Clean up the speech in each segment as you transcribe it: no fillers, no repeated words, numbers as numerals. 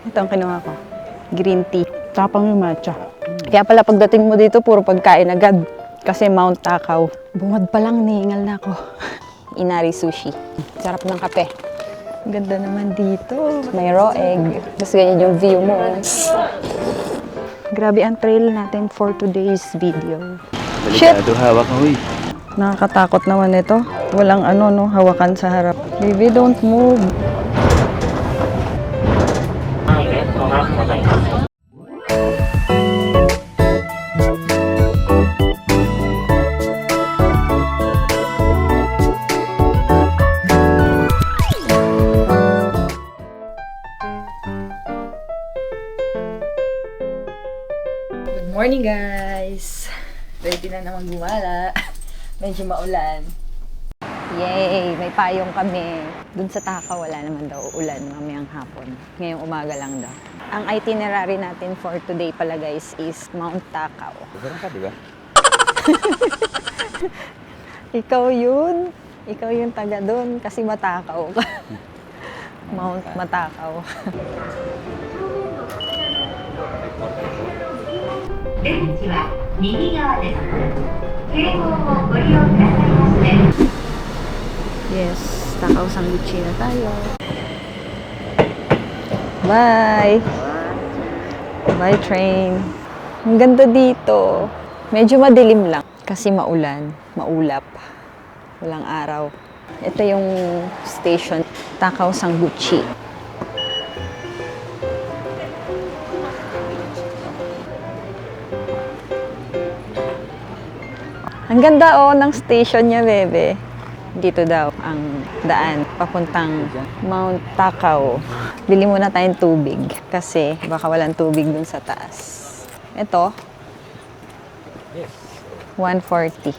Ito ang kinuha ko. Green tea. Tapang yung matcha. Kaya pala pagdating mo dito, puro pagkain agad. Kasi Mount Takaw. Bungad pa lang, niingal na ako. Inari sushi. Sarap ng kape. Ganda naman dito. May raw egg. Tapos ganyan yung view mo. Grabe ang trail natin for today's video. Shit! Delikado hawak mo, uy. Nakakatakot naman ito. Walang hawakan sa harap. Baby, don't move. Good morning, guys! Ready na naman gumala. Medyo maulan. Yay! May payong kami. Dun sa Takaw, wala naman daw ulan mamayang hapon. Ngayong umaga lang daw. Ang itinerary natin for today pala, guys, is Mount Takaw. Saan ka, di ba? Ikaw yun. Ikaw yung taga dun kasi Matakaw ka. Mount Matakaw. 出口は右側です。警報をご利用くださいませ。 Yes, Takaw Sangguchi na tayo. Bye! Bye, train. Ang ganda dito. Medyo madilim lang kasi maulan, maulap. Walang araw. Ito yung station, Takaw Sangguchi. Ang ganda ng station niya, bebe. Dito daw ang daan papuntang Mount Takaw. Bili muna tayong tubig kasi baka walang tubig dun sa taas. Ito, 140.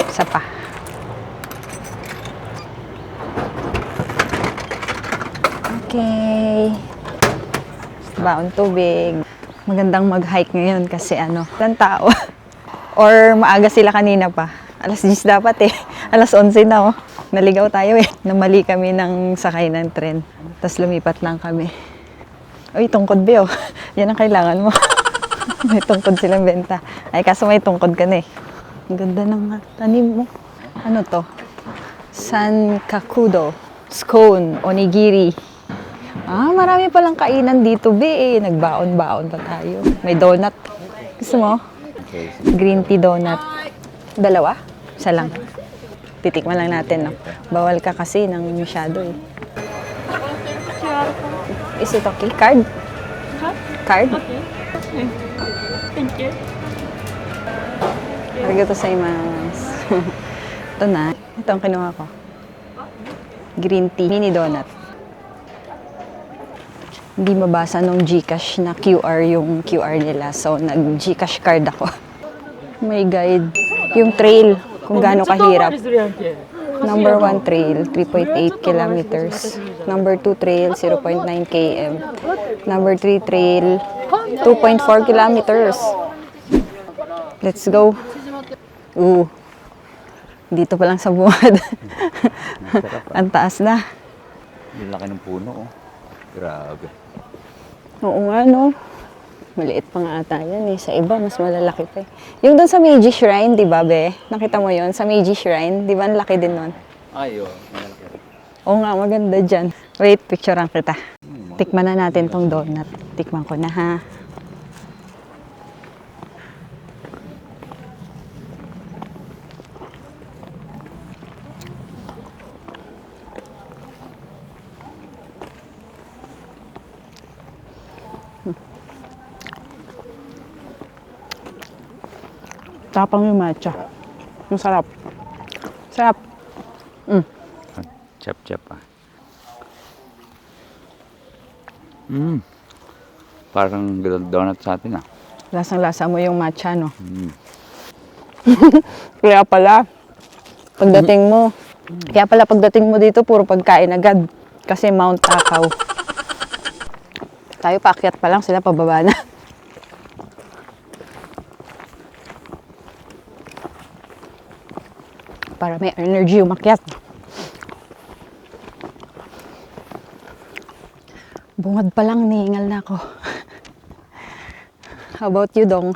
Isa pa. Okay. Baon tubig. Magandang mag-hike ngayon kasi walang tao. Or maaga sila kanina pa. Alas 10 dapat eh. Alas 11 na Naligaw tayo eh. Namali kami ng sakay ng tren. Tapos lumipat lang kami. Uy, tungkod Beo. Yan ang kailangan mo. May tungkod silang benta. Ay, kaso may tungkod ka na eh. Ang ganda ng tanim mo. Ano to? Sankakudo. Scone. Onigiri. Marami palang kainan dito, be. Nagbaon-baon pa tayo. May donut. Gusto mo? Okay. Green tea donut. Dalawa? Isa lang. Titikman lang natin, no? Bawal ka kasi ng masyado, eh. Is it okay? Card? Card? Okay. Thank you. Arigato gozaimasu. Ito na. Ito ang kinuha ko. Green tea. Mini donut. Hindi mabasa nung GCash na QR yung QR nila. So, nag-GCash card ako. May guide. Yung trail, kung gaano kahirap. Number 1 trail, 3.8 kilometers. Number 2 trail, 0.9 km. Number 3 trail, 2.4 kilometers. Let's go. Dito pa lang sa buwad. Ang taas na. Yung laki ng puno, oh. Grabe. Oo nga, no? Maliit pa nga ata yan eh. Sa iba, mas malalaki pa eh. Yung doon sa Meiji Shrine, di ba, be? Nakita mo yon sa Meiji Shrine? Di ba, ang laki din nun? Ay, oh. Malaki rin. Oo nga, maganda dyan. Wait, picturean kita. Tikman na natin tong donut. Tikman ko na, ha? Tapang yung matcha. Ang sarap. Sarap. Chap-chap, ah. Parang donut sa atin, ah. Lasang-lasa mo yung matcha, no? Kaya pala, pagdating mo dito, puro pagkain agad. Kasi Mount Takaw. Tayo paakyat pa lang, sila pababa na. para may energy umakyat. Bungad pa lang, nihingal na ako. How about you, Dong?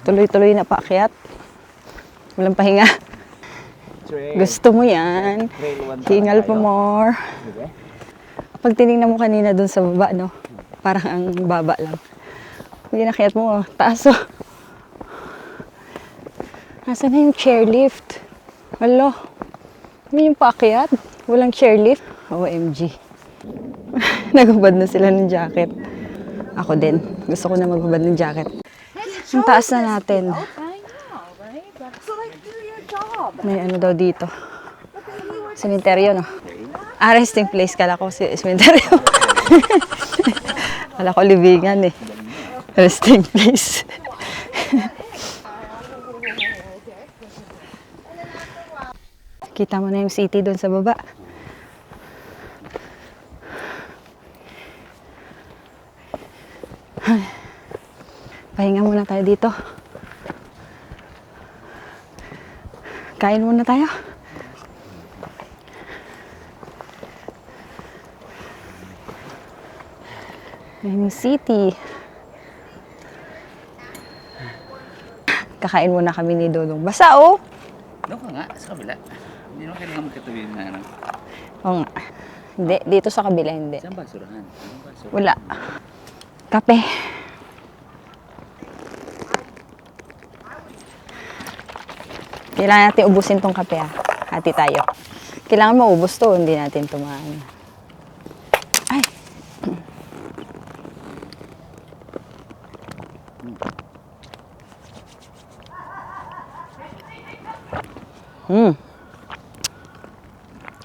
Tuloy-tuloy na paakyat. Walang pahinga. Gusto mo yan. Hingal pa more. Pag tinignan mo kanina dun sa baba, no? Parang ang baba lang. Pag inakyat mo, taas oh. Nasaan na yung chairlift? Wala. Hindi yung paakyat. Walang chairlift. OMG. Naghubad na sila ng jacket. Ako din. Gusto ko na maghubad ng jacket. Ang taas na natin. May ano daw dito. Sementeryo, no? Resting place. Kala ko sementeryo. Kala ko libingan, eh. Resting place. Kita mo na yung city doon sa baba. Pahinga muna tayo dito. Kain muna tayo. Ayan yung city. Kakain muna kami ni Dodong. Basa, oh! Doon ka nga, sa kabila. Hindi naman kailangan magkatabi na ano. Oo nga. Hindi, dito sa kabila hindi. Saan basurahan? Anong basurahan? Wala. Kape. Kailangan natin ubusin tong kape, ah. Hati tayo. Kailangan maubos to, hindi natin tumaan. Ay!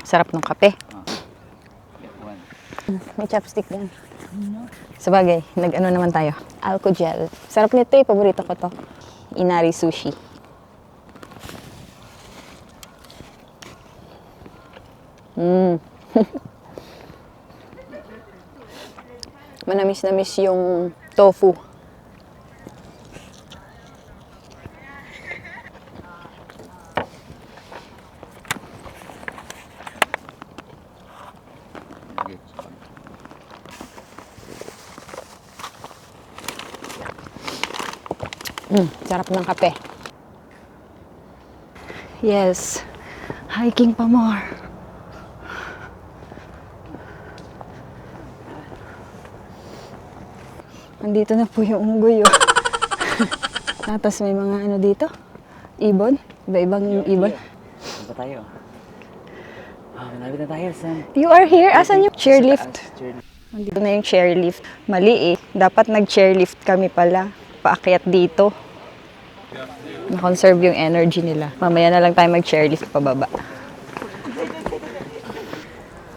Sarap ng kape. May chopstick din. Sabagay, nag-ano naman tayo. Alco-gel. Sarap nito eh, paborito ko to. Inari sushi. Manamis-namis yung tofu. Sarap ng kape. Yes. Hiking pa more. Andito na po yung unggoy, oh. Tapos may mga ano dito. Ibon. Iba-ibang ibon. Saan ba tayo? Malapit na tayo. Saan? You are here? Asan yung chairlift? Chairlift. Andito na yung chairlift. Mali eh. Dapat nag-chairlift kami pala. Paakyat dito. Na-conserve yung energy nila. Mamaya na lang tayo mag-chairlift pababa.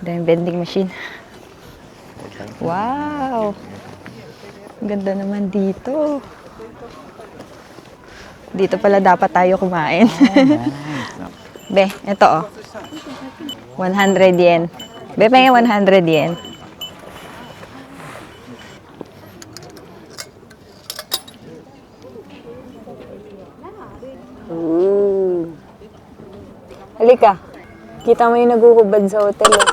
Dahil vending machine. Wow! Ang ganda naman dito. Dito pala dapat tayo kumain. Be, ito oh. 100 yen. Be, pa 100 yen. Halika. Kita mo yung naguhubad sa hotel. Eh.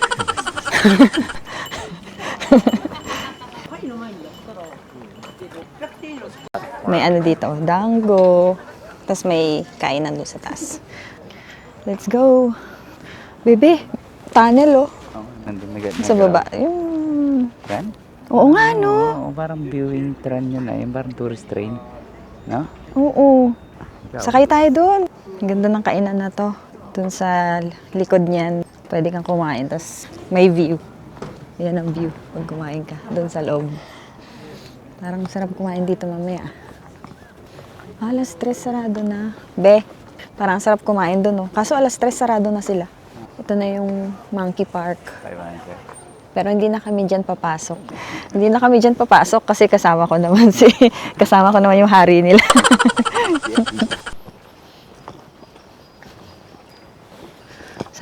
May ano dito, dango. Tapos may kainan doon sa taas. Let's go. Bebe, tunnel oh. Nandun Sa baba. Yung... Tran? Oo nga no. Oo, parang viewing tran yun na. Yung parang tourist train. No? Oo. Sakay tayo doon. Ang ganda ng kainan na to. Doon sa likod niyan, pwede kang kumain. Tapos may view. Yan ang view pag kumain ka. Doon sa loob. Parang sarap kumain dito mamaya. Alas 3 sarado na. Be, parang sarap kumain doon. No? Kaso alas 3 sarado na sila. Ito na yung Monkey Park. Pero hindi na kami dyan papasok. Hindi na kami dyan papasok kasi kasama ko naman yung hari nila.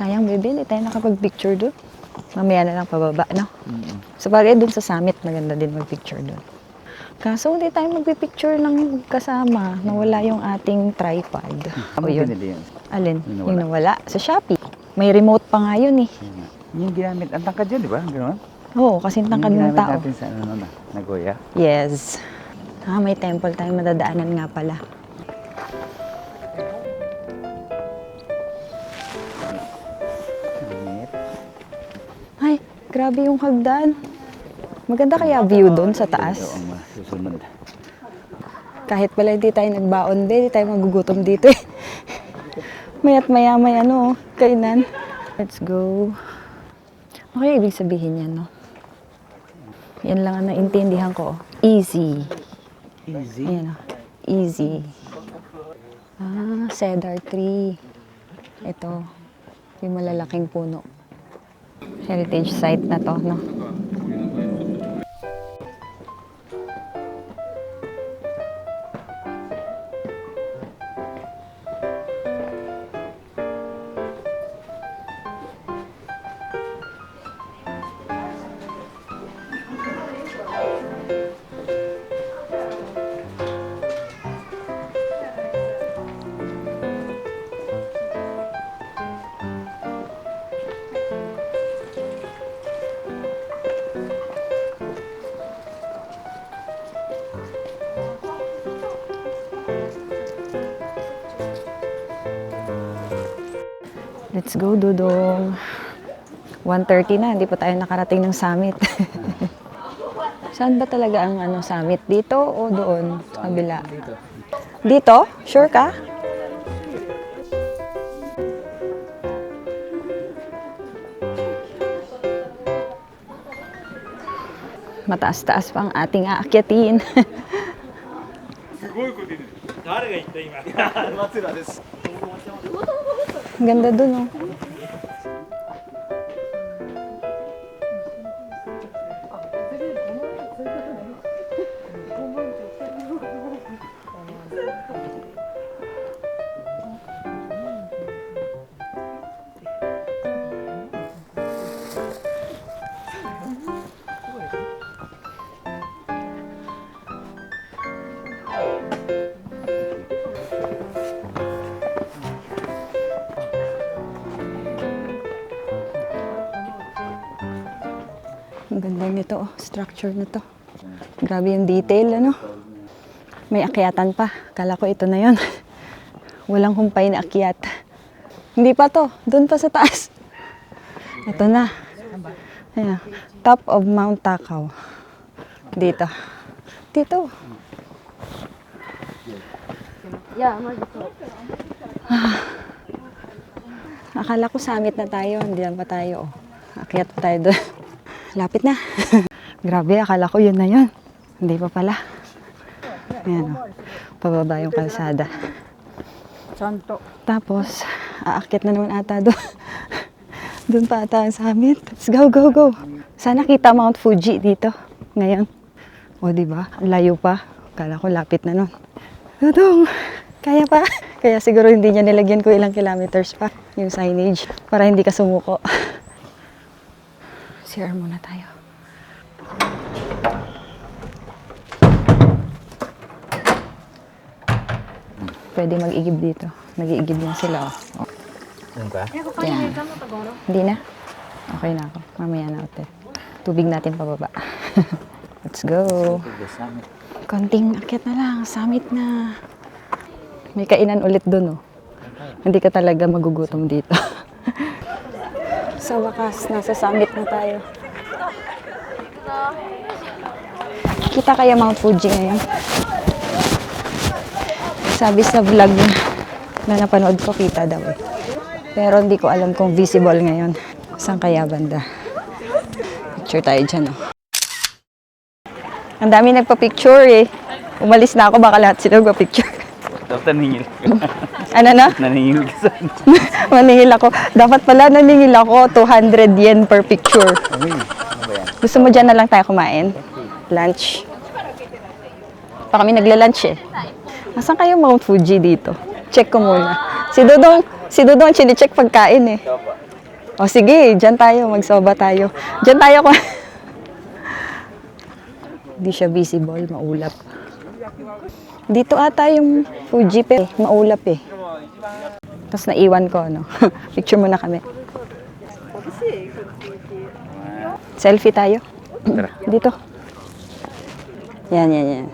Sayang, baby, hindi tayo nakapag-picture doon. Mamaya na lang pababa, no? Sa bagay, doon sa summit, maganda din mag-picture doon. Kaso hindi tayo magpipicture ng kasama. Nawala yung ating tripod. O yun. Binili yun. Alin? Yung Yung nawala. Sa Shopee. May remote pa nga yun eh. Yung ginamit, ang tangkad yun, di ba? Gano'n? Oo, kasi tangkad ng Yung ginamit tao. natin sa ano na, Nagoya. Yes. May temple tayong madadaanan nga pala. Init. Ay, grabe yung hagdan. Maganda kaya view doon sa taas. Ito ang susunod. Kahit pala hindi tayo nagbaon din, hindi tayo magugutom dito eh. Maya't maya may ano, kainan. Let's go. Okay, ibig sabihin yan, no? Yan lang ang naintindihan ko. Easy. Easy. Ayan, easy. Cedar tree. Ito, yung malalaking puno. Heritage site na to, no? Let's go, Dudong. 1:30 na, hindi pa tayo nakarating ng summit. Saan ba talaga ang summit? Dito o doon? Sa kabila? Dito? Sure ka? Mataas-taas pa ang ating aakyatin. すごいこと言ってる。誰が言った今。松浦です。 Ang ganda dun, oh. Ang ganda nito, oh. Structure na to. Grabe yung detail, ano? May akyatan pa. Kala ko ito na yon. Walang humpay na akyat. Hindi pa to. Doon pa sa taas. Ito na. Ayan. Top of Mount Takaw. Dito. Dito. Akala ko summit na tayo. Hindi lang pa tayo, oh. Akyat pa tayo doon. Lapit na. Grabe, akala ko yun na yun. Hindi pa pala. Ayan, oh. Pababa yung kalsada. Tapos, aakyat na naman ata doon. Doon pa ata ang summit. Let's go, go, go. Sana kita Mount Fuji dito. Ngayon. O, diba? Ang layo pa. Akala ko lapit na nun. Dudong! Kaya pa. Kaya siguro hindi niya nilagyan ko ilang kilometers pa. Yung signage. Para hindi ka sumuko. CR muna tayo. Pwede mag-igib dito. Nag-iigib na sila, oh. Ano ba? Yan. Hindi na? Okay na ako. Mamaya na ate. Tubig natin pababa. Let's go. Konting akyat na lang. Summit na. May kainan ulit dun, oh. Hindi ka talaga magugutom dito. Sa wakas, nasa summit na tayo. Kita kaya Mount Fuji ngayon? Sabi sa vlog na napanood ko, kita daw eh. Pero hindi ko alam kung visible ngayon. Saan kaya banda? Picture tayo dyan, oh. Ang dami nagpa-picture eh. Umalis na ako, baka lahat sila magpa-picture. Dapat naningil ka. Ano na? Naningil ka sa... Maningil ako. Dapat pala naningil ako, 200 yen per picture. Uy, ano ba yan? Gusto mo dyan na lang tayo kumain? Lunch. Pa kami nagla-lunch eh. Nasaan kayo Mount Fuji dito? Check ko muna. Si Dudong chine-check pagkain eh. O sige, dyan tayo, magsoba tayo. Dyan tayo ko. Hindi siya visible, maulap. Dito ata yung Fuji pero maulap eh. Tapos naiwan ko, no? Picture muna kami. Selfie tayo. Tara. Dito. Yan.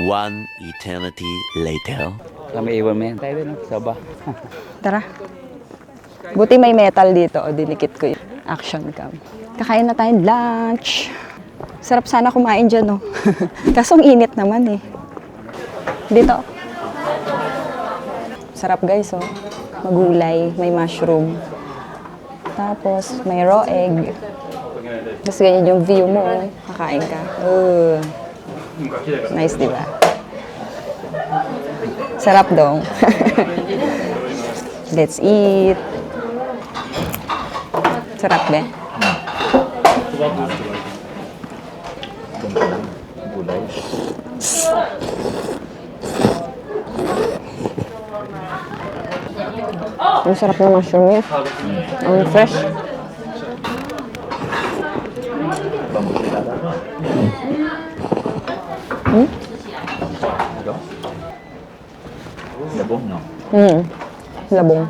One eternity later. Kami iwan mo yan. Tayo din, saba. Tara. Buti may metal dito. O, dinikit ko yung action cam. Kakain na tayong lunch. Sarap sana kumain dyan, no? Kaso ang init naman eh. Dito. Sarap guys, oh. Magulay, may mushroom. Tapos, may raw egg. Tapos ganyan yung view mo, oh. Kakain ka. Nice, di ba? Sarap dong. Let's eat. Sarap, be? Gulay. Ang sarap ng mushroom niya. Ang fresh. Ito? Labong, no? Labong.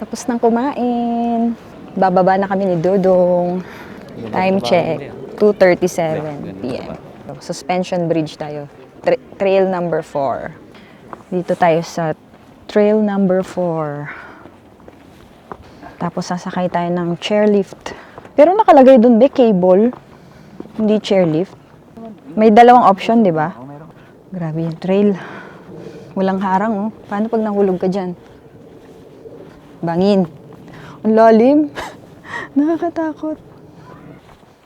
Tapos nang kumain. Bababa na kami ni Dodong. Time check, 2:37 p.m. Suspension Bridge tayo. Trail number 4. Dito tayo sa trail number 4. Tapos sasakay tayo ng chairlift. Pero nakalagay dun, be, cable. Hindi chairlift. May dalawang option, di ba? Grabe yung trail. Walang harang, oh. Paano pag nahulog ka dyan? Bangin. Ang lalim. Nakakatakot.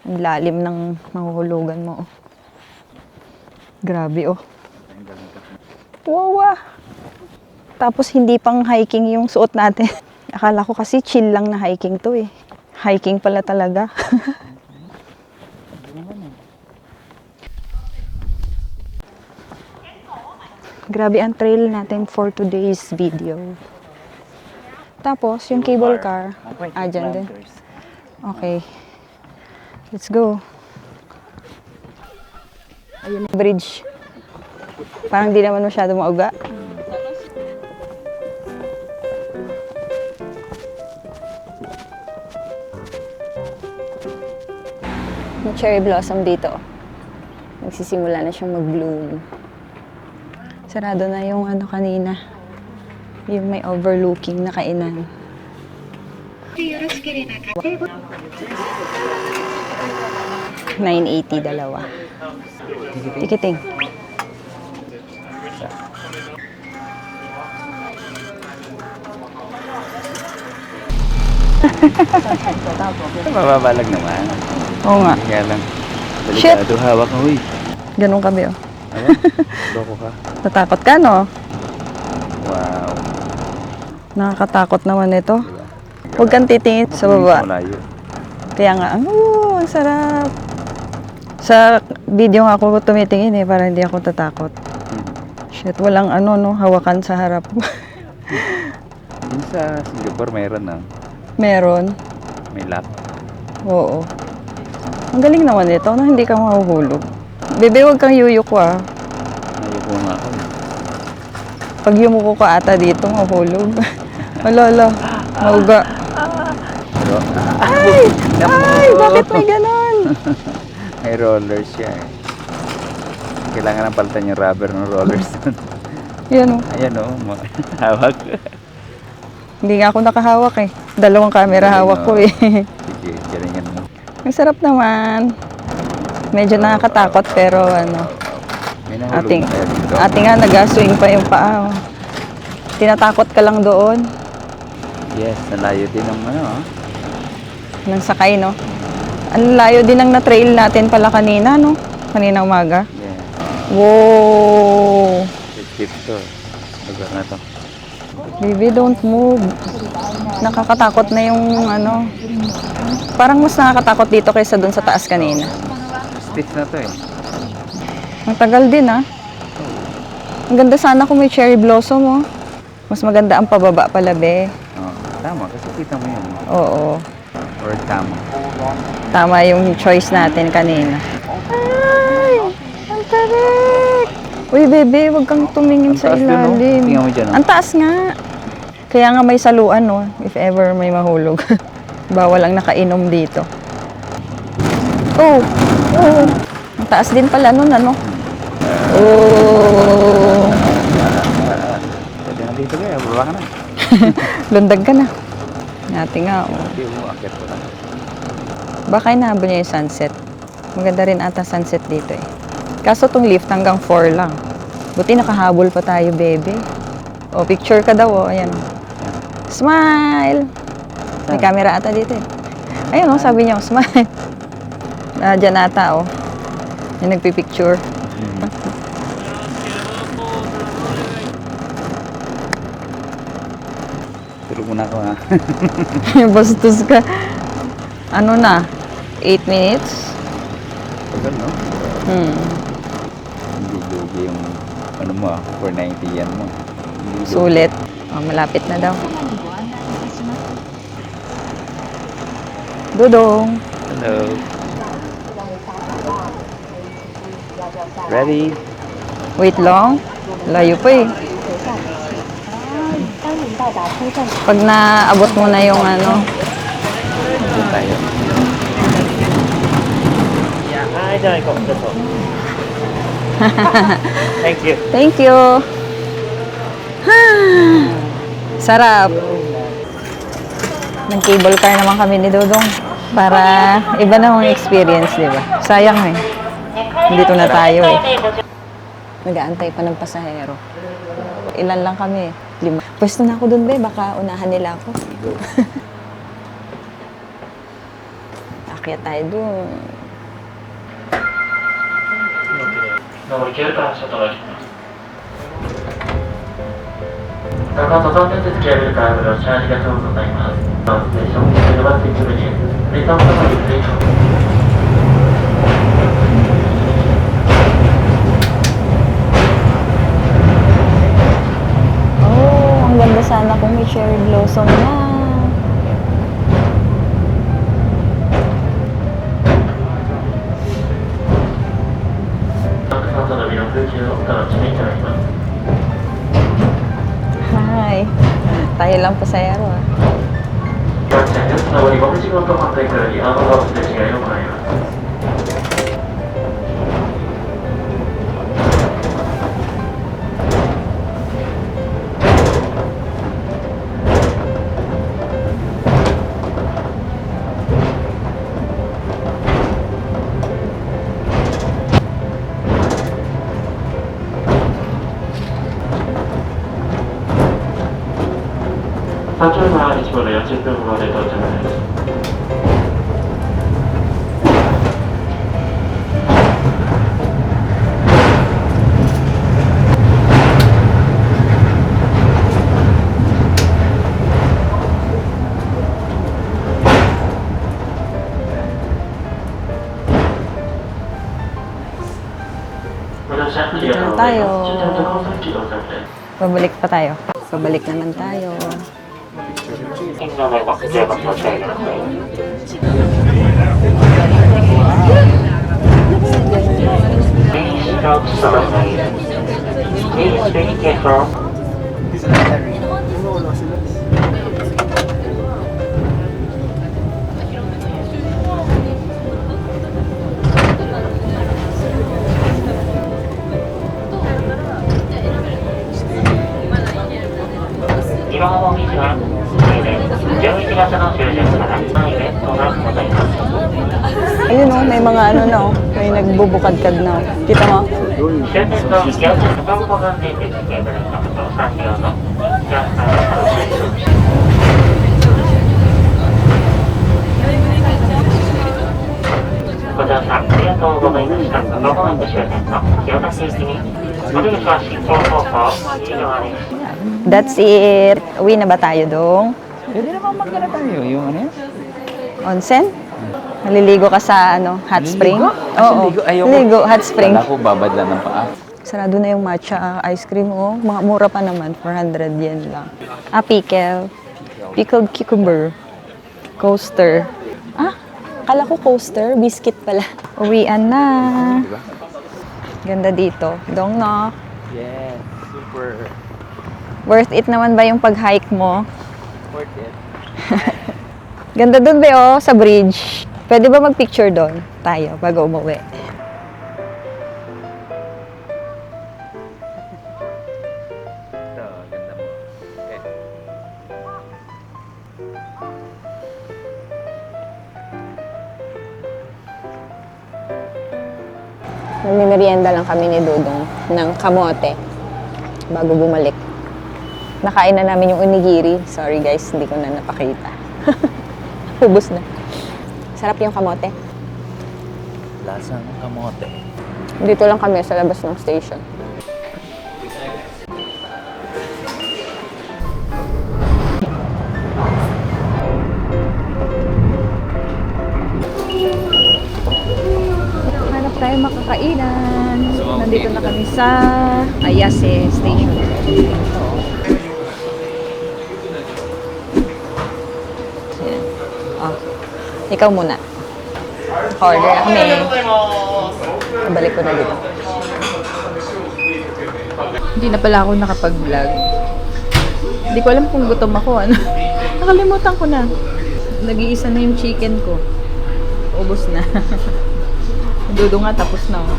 Ang lalim ng mahuhulugan mo, oh. Grabe, oh. Wow, ah. Tapos hindi pang hiking yung suot natin. Akala ko kasi chill lang na hiking to eh. Hiking pala talaga. Grabe ang trail natin for today's video. Tapos, yung cable car, dyan din. Okay. Let's go. Ayun yung bridge. Parang di naman masyado mauga. May cherry blossom dito. Nagsisimula na siyang mag-bloom. Sarado na yung ano kanina. Yung may overlooking na kainan. 980 dalawa. Tikiting. Mababalag naman. Oo nga. Kaya lang. Shit! Delikado hawak mo, uy. Ganun kami, oh. Ano? Loko ka. Natakot ka, no? Wow. Nakakatakot naman ito. Huwag kang titingin sa baba. Malayo. Kaya nga, ang sarap. Sa video nga ako tumitingin eh, para hindi ako tatakot. Shit, walang ano, no, hawakan sa harap. Yung sa Singapore, mayroon na. Meron. May lock. Oo. Ang galing naman ito, no? Hindi ka mahuhulog. Bebe, huwag kang yuyuko, ah. Ayoko nga ako. Pag yumuko ka ata dito, mahuhulog. Malala, mauga. Pero, Ay, bakit may ganon? may rollers siya eh. Kailangan ng palitan yung rubber ng rollers. Yan, oh. Ayan o, hawak. Hindi nga ako nakahawak eh. Dalawang camera hawak ko eh. Sige, galingan mo. Ang sarap naman. Medyo nakakatakot pero ano, May nahulog ating na kaya dito. nga nag-swing pa yung paa. Oh. Tinatakot ka lang doon. Yes, nalayo din ng ano ah. Nang sakay, no? Ang layo din ng na-trail natin pala kanina, no? Kanina umaga. Yeah. Wow! Tip to. Lugar na to. Baby, don't move. Nakakatakot na yung ano. Parang mas nakakatakot dito kaysa doon sa taas kanina. Stiff na to eh. Ang tagal din, ah. Ang ganda sana kung may cherry blossom, oh. Mas maganda ang pababa pala, be. Oh, tama, kasi kita mo yun. Oo. Or tama. Tama yung choice natin kanina. Ay! Ang tarik! Uy, bebe, huwag kang tumingin Ang sa taas dun, no? ilalim. Tingnan mo dyan, no? Ang taas nga. Kaya nga may saluan, no? If ever may mahulog. Bawal ang nakainom dito. Oh! Oh! Ang taas din pala nun, ano? Oh! Pwede na dito kaya, baba ka na. Lundag ka na. Ngati nga, oh. Hindi mo, akit ko lang. Baka inahabol niya yung sunset. Maganda rin ata sunset dito eh. Kaso tong lift hanggang 4 lang. Buti nakahabol pa tayo, bebe. O, picture ka daw, oh. Ayan, oh. Smile! May camera ata dito eh. Ayun, oh, sabi niya, oh, smile. Diyan ata, oh. Yung nagpipicture. Tulog muna ako, ha? Bastos ka. Ano na? 8 minutes? Tagal, no? Hindi yung, ano mo, 490 yan mo. Hindi Sulit. Oh, malapit na daw. Dudong. Hello. Ready? Wait long. Layo pa eh. Pag naabot mo na yung ano, Doon tayo. はい、じゃあ行こう。ちょっと。Thank you. thank you. Sarap. Nag-cable car naman kami ni Dodong para iba na ang experience, di ba? Sayang eh. Dito na tayo eh. Nag-aantay pa ng pasahero. Ilan lang kami? 5. Pwesto na ako dun, be. Baka unahan nila ako. Akyat tayo dun. もう行けるから外が来ます。中登山手続きやめるからご乗車ありがとうございます。ステーションに伸ばってくるに、レターもまでくれよ。 Oh, ang ganda sana kung may cherry blossom na. Hi. Tayo lang pasahero ah. 上り5時ごと反対からにアームバスで違いを行います。 30分は1まで40分まで到着です。 Dito na tayo. Pabalik pa tayo. Pabalik naman tayo. 今のお口をご注意ください。Please stop slowly. Please be careful. 今のお店は11月の終旬からイベントがございます。 Ayun oh, may mga ano na oh. May nagbubukad-kad na oh. Kita mo? 終点と八百万歩間電鉄ケーブルの3両のが楽しみです。 ご乗車ありがとうございました。まもなく終点の清田市駅にお出口は進行方向右側です。 That's it. Uwi na ba tayo dong? Pwede naman magkana tayo. Yung ano yan? Onsen? Maliligo ka sa ano, hot spring? Ligo? Ah, Oo. ligo? Ayoko. Ligo, hot spring. Kala ko babad lang ng paa. Sarado na yung matcha ice cream, oh. Mga mura pa naman, 400 yen lang. Pickle. Pickled cucumber. Coaster. Akala ko coaster, biscuit pala. Uwian na. Ganda dito. Dongno. Yes, super. Worth it naman ba yung pag-hike mo? Worth it. Ganda dun ba, sa bridge. Pwede ba mag-picture doon tayo bago umuwi? Ito, ganda mo. Okay. Nagmimerienda lang kami ni Dudong ng kamote bago bumalik. Nakain na namin yung onigiri. Sorry guys, hindi ko na napakita. Ubus na. Sarap yung kamote. Lasang kamote. Dito lang kami sa labas ng station. Hanap tayo makakainan. Nandito na kami sa Ayase Station. Ayan. Oh. Ikaw muna. Order na kami. Balik ko na dito. Hindi na pala ako nakapag-vlog. Hindi ko alam kung gutom ako. Ano? Nakalimutan ko na. Nag-iisa na yung chicken ko. Ubus na. Dudo nga, tapos na. Oh.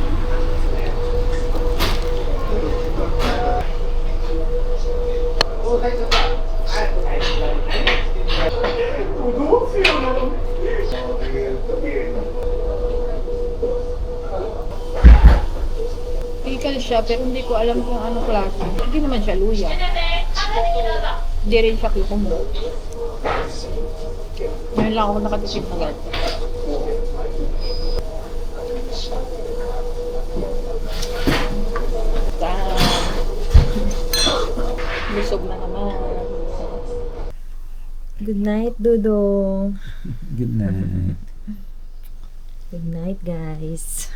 Pickle siya, pero hindi ko alam kung anong klase. Hindi naman siya luya. Hindi rin siya cucumber. Ngayon lang ako nakatipid na ganito. Busog na naman. Good night, Dudong. Good night. Good night, guys.